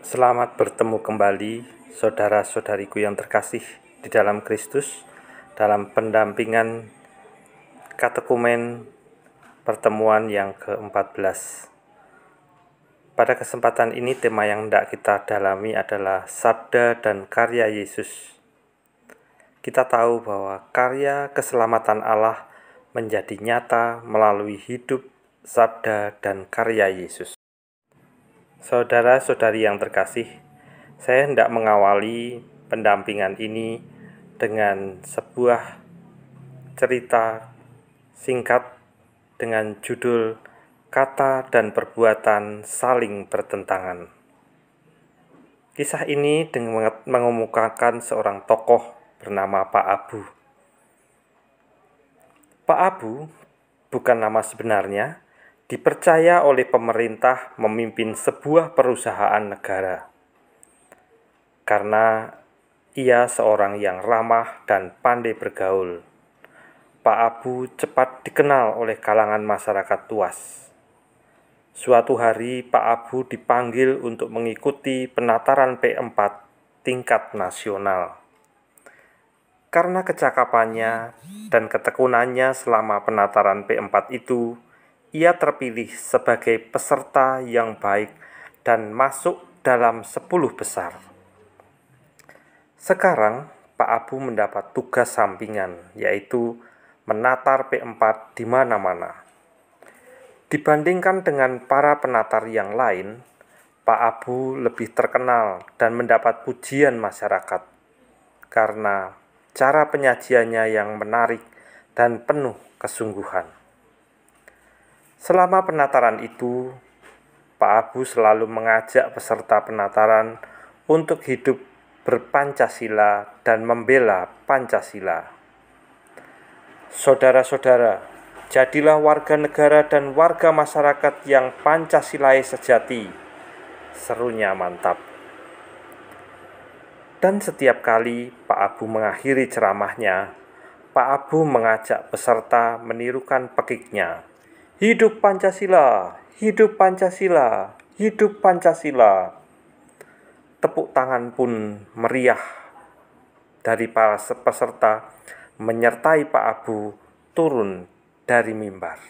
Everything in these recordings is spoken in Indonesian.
Selamat bertemu kembali, saudara-saudariku yang terkasih di dalam Kristus, dalam pendampingan katekumen pertemuan yang ke-14. Pada kesempatan ini, tema yang hendak kita dalami adalah sabda dan karya Yesus. Kita tahu bahwa karya keselamatan Allah menjadi nyata melalui hidup, sabda, dan karya Yesus. Saudara-saudari yang terkasih, saya hendak mengawali pendampingan ini dengan sebuah cerita singkat dengan judul Kata dan Perbuatan Saling Bertentangan. Kisah ini dengan mengemukakan seorang tokoh bernama Pak Abu. Pak Abu bukan nama sebenarnya, dipercaya oleh pemerintah memimpin sebuah perusahaan negara. Karena ia seorang yang ramah dan pandai bergaul, Pak Abu cepat dikenal oleh kalangan masyarakat luas. Suatu hari Pak Abu dipanggil untuk mengikuti penataran P4 tingkat nasional. Karena kecakapannya dan ketekunannya selama penataran P4 itu, ia terpilih sebagai peserta yang baik dan masuk dalam 10 besar. Sekarang Pak Abu mendapat tugas sampingan, yaitu menatar P4 di mana-mana. Dibandingkan dengan para penatar yang lain, Pak Abu lebih terkenal dan mendapat pujian masyarakat karena cara penyajiannya yang menarik dan penuh kesungguhan. Selama penataran itu, Pak Abu selalu mengajak peserta penataran untuk hidup berpancasila dan membela Pancasila. Saudara-saudara, jadilah warga negara dan warga masyarakat yang Pancasilais sejati, serunya mantap. Dan setiap kali Pak Abu mengakhiri ceramahnya, Pak Abu mengajak peserta menirukan pekiknya. Hidup Pancasila, hidup Pancasila, hidup Pancasila. Tepuk tangan pun meriah dari para peserta menyertai Pak Abu turun dari mimbar.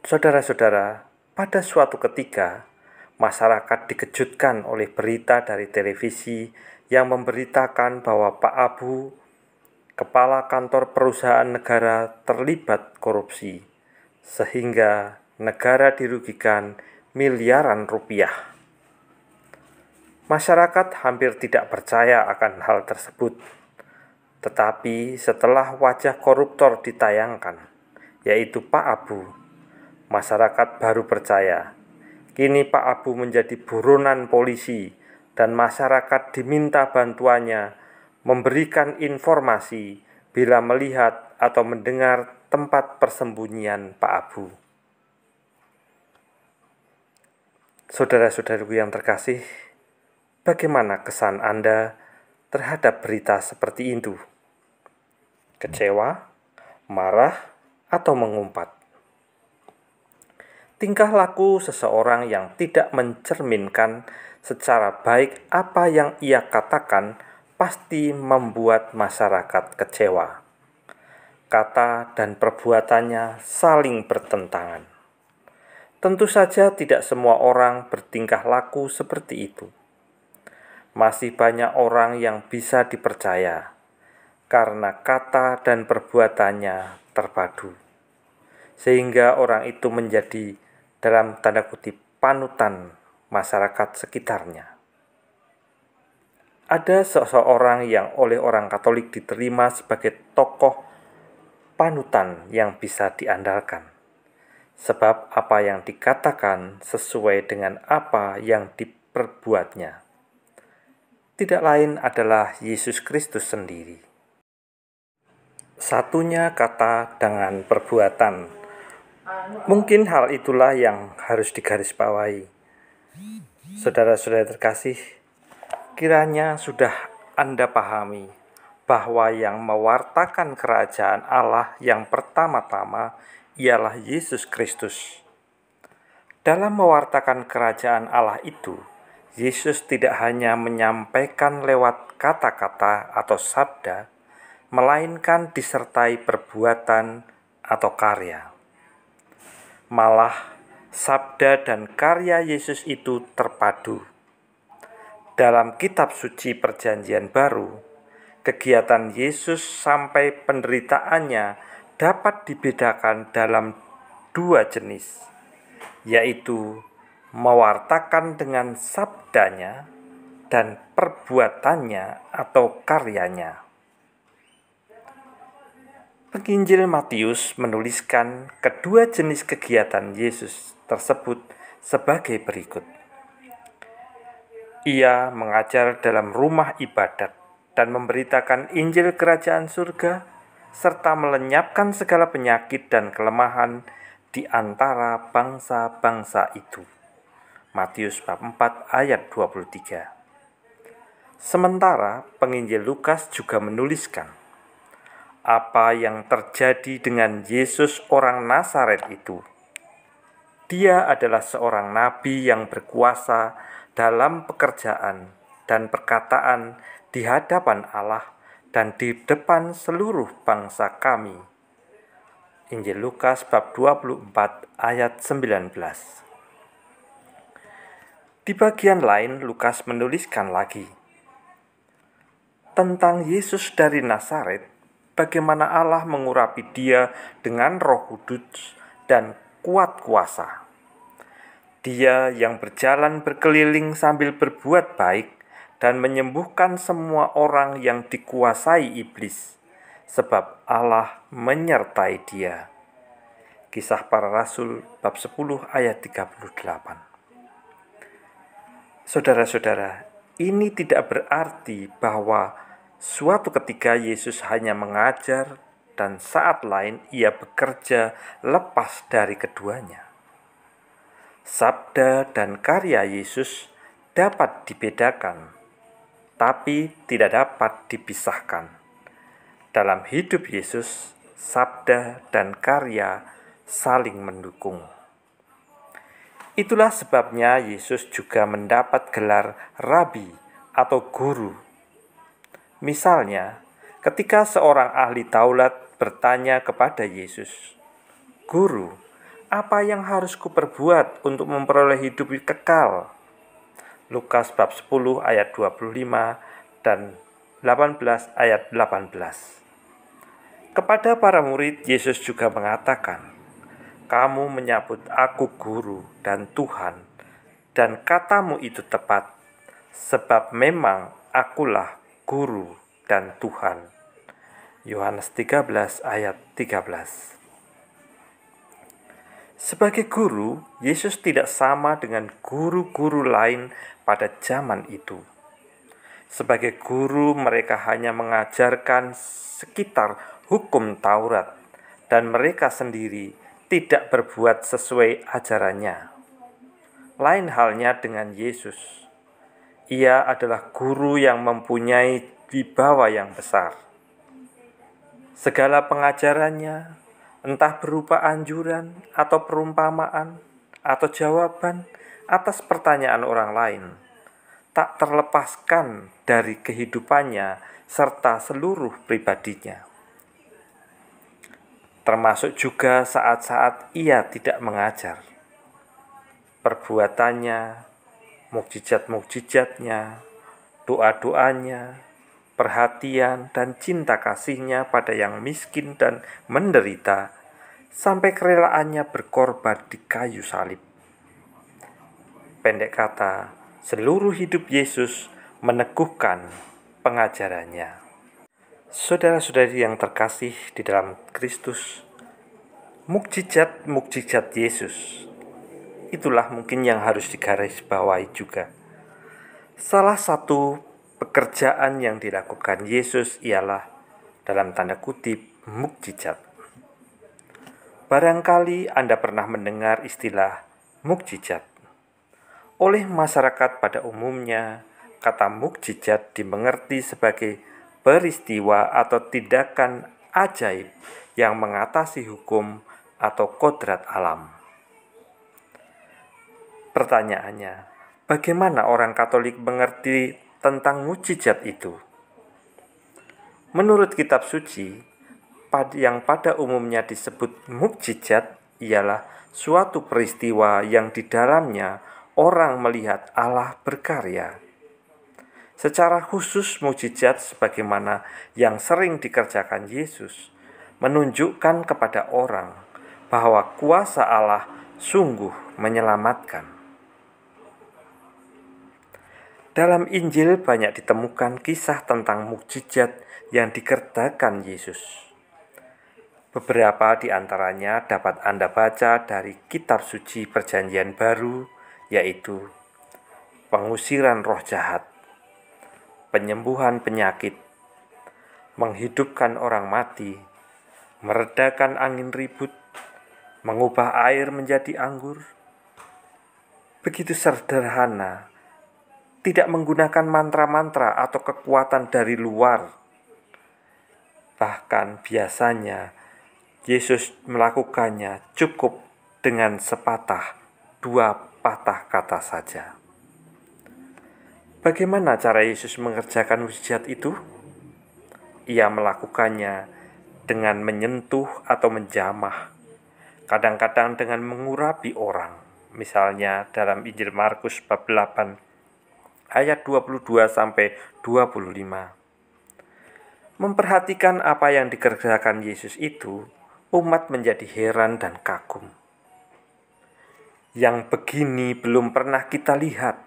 Saudara-saudara, pada suatu ketika, masyarakat dikejutkan oleh berita dari televisi yang memberitakan bahwa Pak Abu, kepala kantor perusahaan negara, terlibat korupsi, sehingga negara dirugikan miliaran rupiah. Masyarakat hampir tidak percaya akan hal tersebut. Tetapi setelah wajah koruptor ditayangkan, yaitu Pak Abu, masyarakat baru percaya. Kini Pak Abu menjadi buronan polisi dan masyarakat diminta bantuannya memberikan informasi bila melihat atau mendengar tempat persembunyian Pak Abu. Saudara-saudariku yang terkasih, bagaimana kesan Anda terhadap berita seperti itu? Kecewa, marah, atau mengumpat? Tingkah laku seseorang yang tidak mencerminkan secara baik apa yang ia katakan pasti membuat masyarakat kecewa. Kata dan perbuatannya saling bertentangan. Tentu saja tidak semua orang bertingkah laku seperti itu. Masih banyak orang yang bisa dipercaya karena kata dan perbuatannya terpadu, sehingga orang itu menjadi dalam tanda kutip panutan masyarakat sekitarnya. Ada seseorang yang oleh orang Katolik diterima sebagai tokoh panutan yang bisa diandalkan, sebab apa yang dikatakan sesuai dengan apa yang diperbuatnya. Tidak lain adalah Yesus Kristus sendiri. Satunya kata dengan perbuatan. Mungkin hal itulah yang harus digarisbawahi. Saudara-saudara terkasih, kiranya sudah Anda pahami bahwa yang mewartakan kerajaan Allah yang pertama-tama ialah Yesus Kristus. Dalam mewartakan kerajaan Allah itu, Yesus tidak hanya menyampaikan lewat kata-kata atau sabda, melainkan disertai perbuatan atau karya. Malah, sabda dan karya Yesus itu terpadu. Dalam kitab suci Perjanjian Baru, kegiatan Yesus sampai penderitaannya dapat dibedakan dalam dua jenis, yaitu mewartakan dengan sabdanya dan perbuatannya atau karyanya. Penginjil Matius menuliskan kedua jenis kegiatan Yesus tersebut sebagai berikut. Ia mengajar dalam rumah ibadat dan memberitakan Injil Kerajaan Surga, serta melenyapkan segala penyakit dan kelemahan di antara bangsa-bangsa itu. Matius bab 4 ayat 23. Sementara penginjil Lukas juga menuliskan apa yang terjadi dengan Yesus orang Nazaret itu. Dia adalah seorang nabi yang berkuasa dalam pekerjaan dan perkataan di hadapan Allah dan di depan seluruh bangsa kami. Injil Lukas bab 24 ayat 19. Di bagian lain Lukas menuliskan lagi tentang Yesus dari Nazaret, bagaimana Allah mengurapi dia dengan Roh Kudus dan kuat kuasa. Dia yang berjalan berkeliling sambil berbuat baik dan menyembuhkan semua orang yang dikuasai iblis, sebab Allah menyertai dia. Kisah Para Rasul bab 10 ayat 38. Saudara-saudara, ini tidak berarti bahwa suatu ketika Yesus hanya mengajar dan saat lain ia bekerja lepas dari keduanya. Sabda dan karya Yesus dapat dibedakan, tapi tidak dapat dipisahkan. Dalam hidup Yesus, sabda dan karya saling mendukung. Itulah sebabnya Yesus juga mendapat gelar rabi atau guru. Misalnya, ketika seorang ahli Taurat bertanya kepada Yesus, "Guru, apa yang harus kuperbuat untuk memperoleh hidup kekal?" Lukas bab 10 ayat 25 dan 18 ayat 18. Kepada para murid, Yesus juga mengatakan, "Kamu menyebut aku guru dan Tuhan, dan katamu itu tepat, sebab memang akulah guru dan Tuhan." Yohanes 13 ayat 13. Sebagai guru, Yesus tidak sama dengan guru-guru lain pada zaman itu. Sebagai guru, mereka hanya mengajarkan sekitar hukum Taurat, dan mereka sendiri tidak berbuat sesuai ajarannya. Lain halnya dengan Yesus. Ia adalah guru yang mempunyai wibawa yang besar. Segala pengajarannya, entah berupa anjuran atau perumpamaan atau jawaban atas pertanyaan orang lain, tak terlepaskan dari kehidupannya serta seluruh pribadinya. Termasuk juga saat-saat ia tidak mengajar. Perbuatannya, mukjizat-mukjizatnya, doa-doanya, perhatian dan cinta kasihnya pada yang miskin dan menderita, sampai kerelaannya berkorban di kayu salib. Pendek kata, seluruh hidup Yesus meneguhkan pengajarannya. Saudara-saudari yang terkasih di dalam Kristus, mukjizat-mukjizat Yesus, itulah mungkin yang harus digarisbawahi juga. Salah satu pekerjaan yang dilakukan Yesus ialah, dalam tanda kutip, mukjizat. Barangkali Anda pernah mendengar istilah mukjizat. Oleh masyarakat pada umumnya, kata mukjizat dimengerti sebagai peristiwa atau tindakan ajaib yang mengatasi hukum atau kodrat alam. Pertanyaannya, bagaimana orang Katolik mengerti tentang mukjizat itu? Menurut kitab suci, yang pada umumnya disebut mukjizat ialah suatu peristiwa yang di dalamnya orang melihat Allah berkarya. Secara khusus, mukjizat sebagaimana yang sering dikerjakan Yesus menunjukkan kepada orang bahwa kuasa Allah sungguh menyelamatkan. Dalam Injil banyak ditemukan kisah tentang mukjizat yang dikerjakan Yesus. Beberapa di antaranya dapat Anda baca dari kitab suci Perjanjian Baru, yaitu pengusiran roh jahat, penyembuhan penyakit, menghidupkan orang mati, meredakan angin ribut, mengubah air menjadi anggur. Begitu sederhana, tidak menggunakan mantra-mantra atau kekuatan dari luar. Bahkan biasanya Yesus melakukannya cukup dengan dua patah kata saja. Bagaimana cara Yesus mengerjakan mukjizat itu? Ia melakukannya dengan menyentuh atau menjamah, kadang-kadang dengan mengurapi orang. Misalnya dalam Injil Markus bab 8 ayat 22 sampai 25. Memperhatikan apa yang dikerjakan Yesus itu, umat menjadi heran dan kagum. Yang begini belum pernah kita lihat.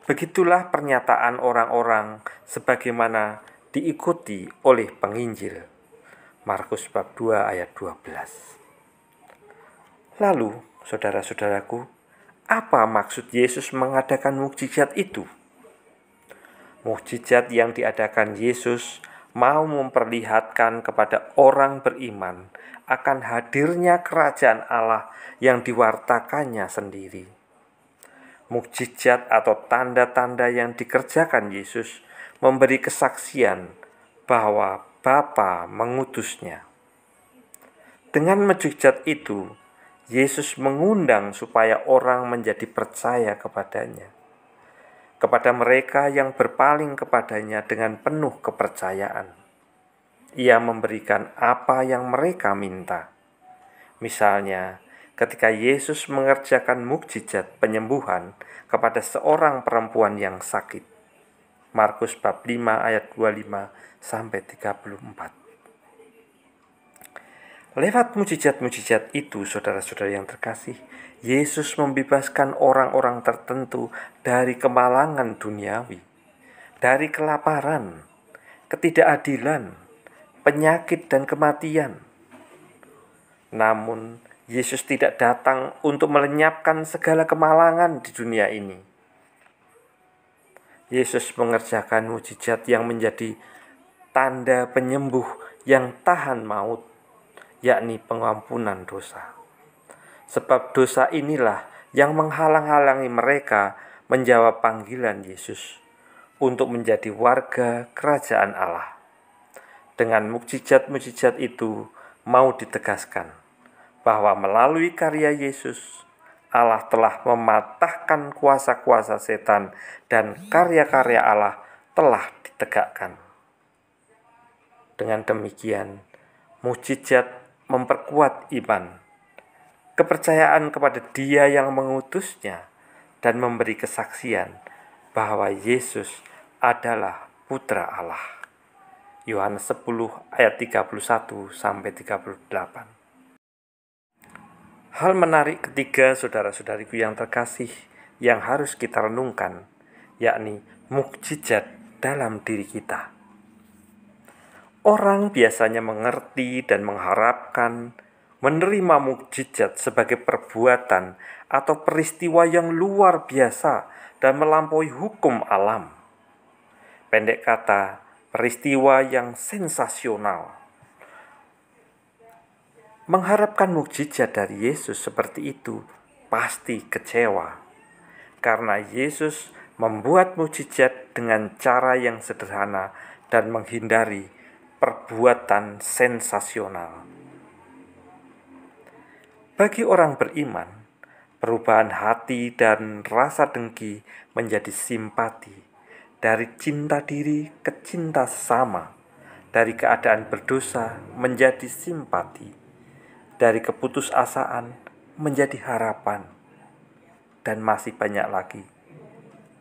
Begitulah pernyataan orang-orang sebagaimana diikuti oleh penginjil. Markus bab 2 ayat 12. Lalu, saudara-saudaraku, apa maksud Yesus mengadakan mukjizat itu? Mukjizat yang diadakan Yesus mau memperlihatkan kepada orang beriman akan hadirnya kerajaan Allah yang diwartakannya sendiri. Mukjizat atau tanda-tanda yang dikerjakan Yesus memberi kesaksian bahwa Bapa mengutusnya. Dengan mukjizat itu, Yesus mengundang supaya orang menjadi percaya kepadanya. Kepada mereka yang berpaling kepadanya dengan penuh kepercayaan, Ia memberikan apa yang mereka minta. Misalnya, ketika Yesus mengerjakan mukjizat penyembuhan kepada seorang perempuan yang sakit. Markus bab 5 ayat 25 sampai 34. Lewat mukjizat-mukjizat itu, saudara-saudara yang terkasih, Yesus membebaskan orang-orang tertentu dari kemalangan duniawi, dari kelaparan, ketidakadilan, penyakit dan kematian. Namun, Yesus tidak datang untuk melenyapkan segala kemalangan di dunia ini. Yesus mengerjakan mukjizat yang menjadi tanda penyembuh yang tahan maut, yakni pengampunan dosa. Sebab dosa inilah yang menghalang-halangi mereka menjawab panggilan Yesus untuk menjadi warga kerajaan Allah. Dengan mukjizat-mukjizat itu mau ditegaskan bahwa melalui karya Yesus, Allah telah mematahkan kuasa-kuasa setan dan karya-karya Allah telah ditegakkan. Dengan demikian, mukjizat memperkuat iman, kepercayaan kepada Dia yang mengutusnya, dan memberi kesaksian bahwa Yesus adalah Putra Allah. Yohanes 10 ayat 31 sampai 38. Hal menarik ketiga, saudara-saudariku yang terkasih, yang harus kita renungkan, yakni mukjizat dalam diri kita. Orang biasanya mengerti dan mengharapkan menerima mukjizat sebagai perbuatan atau peristiwa yang luar biasa dan melampaui hukum alam. Pendek kata, peristiwa yang sensasional. Mengharapkan mukjizat dari Yesus seperti itu pasti kecewa, karena Yesus membuat mukjizat dengan cara yang sederhana dan menghindari perbuatan sensasional. Bagi orang beriman, Perubahan hati dan rasa dengki menjadi simpati, dari cinta diri ke cinta sesama, dari keadaan berdosa menjadi simpati, dari keputusasaan menjadi harapan, dan masih banyak lagi.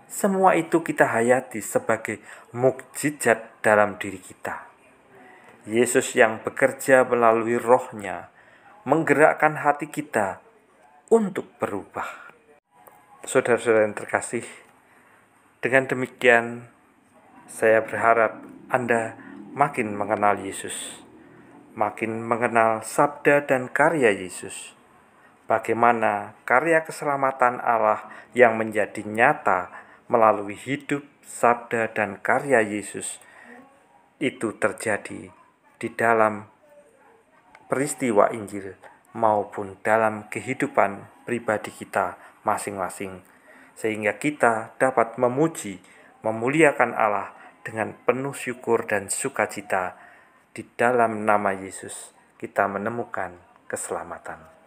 Semua itu kita hayati sebagai mukjizat dalam diri kita. Yesus yang bekerja melalui Roh-Nya menggerakkan hati kita untuk berubah. Saudara-saudara yang terkasih, dengan demikian saya berharap Anda makin mengenal Yesus, makin mengenal sabda dan karya Yesus. Bagaimana karya keselamatan Allah yang menjadi nyata melalui hidup, sabda, dan karya Yesus itu terjadi di dalam peristiwa Injil maupun dalam kehidupan pribadi kita masing-masing, sehingga kita dapat memuji, memuliakan Allah dengan penuh syukur dan sukacita. Di dalam nama Yesus kita menemukan keselamatan.